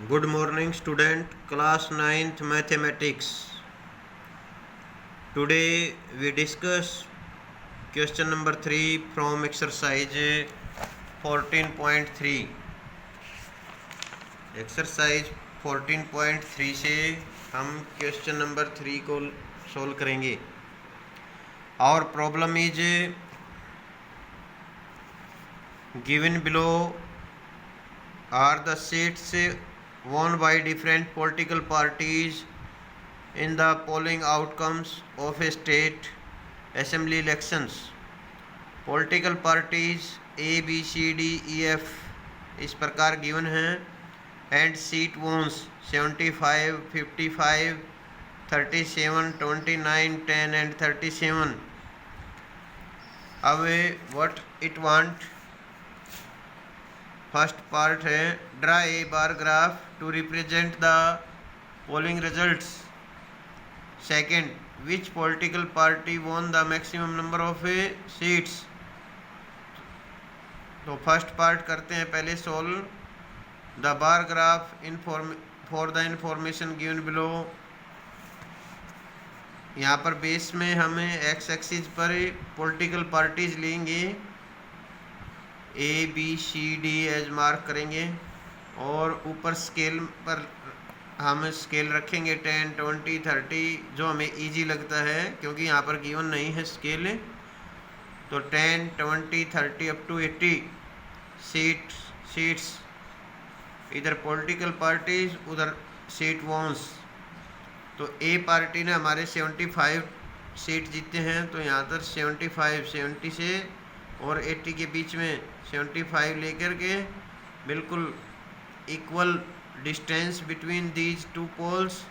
Good morning student, class 9th mathematics. Today we discuss question number 3 from exercise 14.3. Exercise 14.3 से हम question number 3 को solve करेंगे. Our problem is given below are the seats won by different political parties in the polling outcomes of a state assembly elections. Political parties A, B, C, D, E, F इस प्रकार given हैं and seat wons 75, 55, 37, 29, 10 and 37. अब what it want? First part है draw a bar graph to represent the polling results. Second, which political party won the maximum number of seats. तो first part करते हैं पहले solve. The bar graph for the information given below. यहाँ पर base में हमें x axis पर political parties लेंगे, A B C D as mark करेंगे और ऊपर स्केल पर हम स्केल रखेंगे 10, 20, 30 जो हमें इजी लगता है क्योंकि यहाँ पर गिवन नहीं है स्केल. तो 10, 20, 30 अप टू 80 सीट्स. इधर पॉलिटिकल पार्टीज उधर सीट वॉन्स. तो ए पार्टी ने हमारे 75 सीट जीते हैं तो यहाँ पर 75 70 से और 80 के बीच में 75 लेकर के बिल्कुल equal distance between these two poles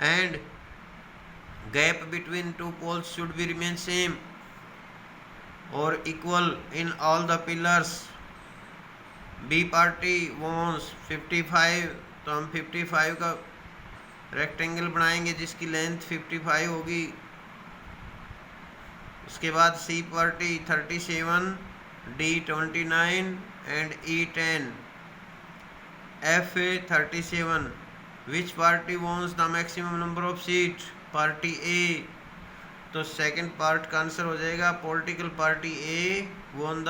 and gap between two poles should be remain same और equal in all the pillars. B party wins 55 तो हम 55 का रेक्टेंगल बनाएंगे जिसकी लेंथ 55 होगी. उसके बाद C party 37, D 29 and E 10, F 37. Which party wins the maximum number of seat. Party A. तो सेकंड पार्ट का आंसर हो जाएगा political party A won the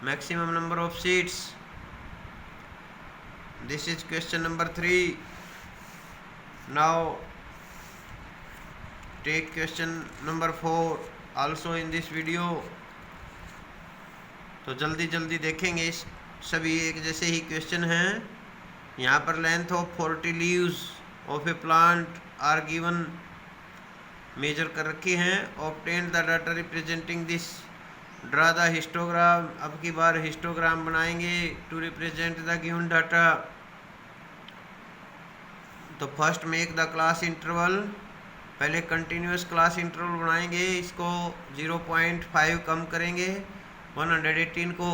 maximum number of seats. This is question number 3. Now take question number 4 also in this video. तो जल्दी जल्दी देखेंगे, इस सभी एक जैसे ही क्वेश्चन हैं. यहाँ पर length of 40 leaves of a plant are given measure कर रखी हैं. Obtain the data representing this. Draw the histogram. अब की बार हिस्टोग्राम बनाएंगे to represent the given data. तो first make the class interval. पहले कंटिन्यूस क्लास इंटरवल बनाएंगे, इसको 0.5 कम करेंगे 118 को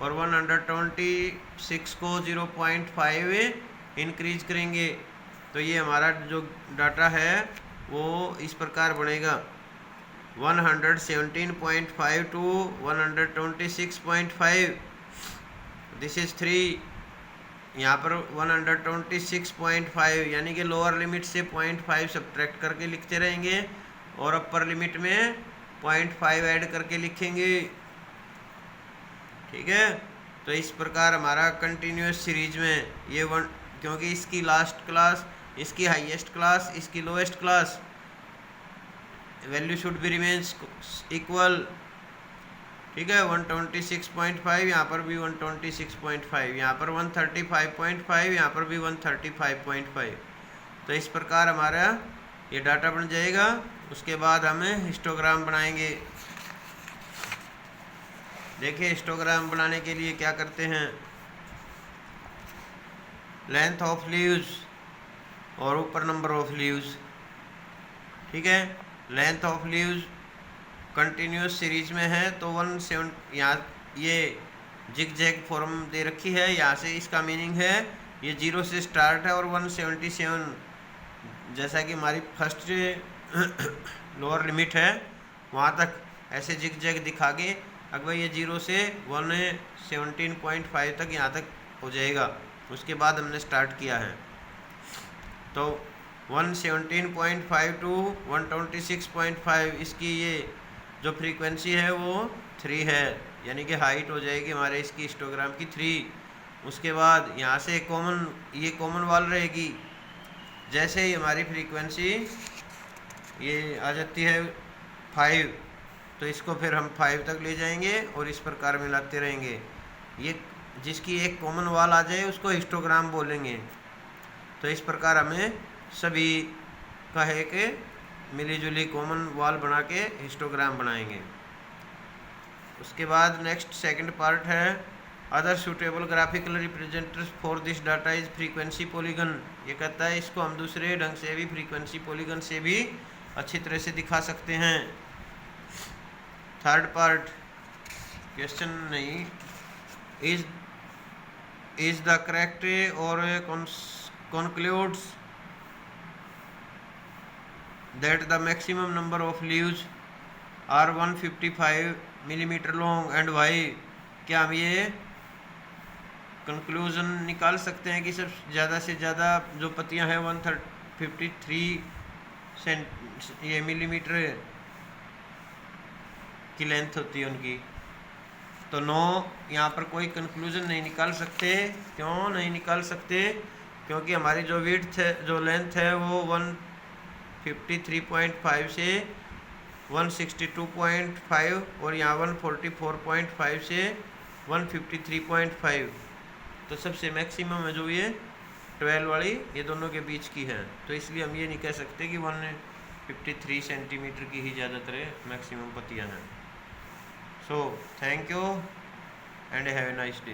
और 126 को 0.5 इंक्रीज करेंगे. तो ये हमारा जो डाटा है वो इस प्रकार बनेगा 117.5 टू 126.5. This is 3. यहाँ पर 126.5 यानी कि लोअर लिमिट से 0.5 सब्ट्रैक्ट करके लिखते रहेंगे और अपर लिमिट में 0.5 ऐड करके लिखेंगे. ठीक है. तो इस प्रकार हमारा कंटिन्यूस सीरीज में ये क्योंकि इसकी लास्ट क्लास, इसकी हाईएस्ट क्लास, इसकी lowest class, value should be remains equal. ठीक है. 126.5 यहाँ पर भी 126.5, यहाँ पर 135.5, यहाँ पर भी 135.5. तो इस प्रकार हमारा ये डाटा बन जाएगा. उसके बाद हमें हिस्टोग्राम बनाएंगे. देखिए हिस्टोग्राम बनाने के लिए क्या करते हैं. लेंथ ऑफ लीव्स और ऊपर नंबर ऑफ लीव्स. ठीक है. Length of leaves continuous series में है तो 17 यहाँ ये जिग जैग फॉर्म दे रखी है. यहाँ से इसका मीनिंग है ये 0 से स्टार्ट है और 177 जैसा कि हमारी फर्स्ट लोअर लिमिट है वहाँ तक ऐसे जिग जैग दिखा के अगर ये 0 से 117.5 तक यहाँ तक हो जाएगा. उसके बाद हमने स्टार्ट किया है। तो 117.5 टू 126.5 इसकी ये जो फ्रीक्वेंसी है वो 3 है, यानी कि हाइट हो जाएगी हमारे इसकी हिस्टोग्राम की 3। उसके बाद यहाँ से ये कॉमन वाल रहेगी। जैसे ही हमारी फ्रीक्वेंसी ये आ जाती है 5, तो इसको फिर हम 5 तक ले जाएंगे और इस प्रकार मिलाते रहेंगे। ये जिसकी एक कॉमन वाल आ जाए उसको हिस्टोग्राम बोलेंगे। तो इस प्रकार हमें सभी का है कि मिली जुली कॉमन वाल बना के हिस्टोग्राम बनाएंगे। उसके बाद नेक्स्ट सेकंड पार्ट है other suitable graphical representation for this data is frequency polygon. ये कहता है इसको हम दूसरे ढंग से भी फ्रीक्वेंसी पॉलीगन से भी अच्छी तरह से दिखा सकते हैं। थर्ड पार्ट क्वेश्चन नहीं, इज द करेक्ट और concludes that the maximum number of leaves are 155 millimeter long and why। क्या हम ये कंक्लूजन निकाल सकते हैं कि सबसे ज़्यादा से ज़्यादा जो पत्तियां हैं 153 ये मिलीमीटर की लेंथ होती है उनकी। तो नो, यहाँ पर कोई कंक्लूजन नहीं निकाल सकते। क्यों नहीं निकाल सकते? क्योंकि हमारी जो विड्थ है, जो लेंथ है वो 153.5 से 162.5 और यहाँ 144.5 से 153.5। तो सबसे मैक्सिमम है जो ये 12 वाली, ये दोनों के बीच की है। तो इसलिए हम ये नहीं कह सकते कि 153 सेंटीमीटर की ही ज़्यादातर मैक्सिमम पत्तियाँ हैं। So thank you and have a nice day.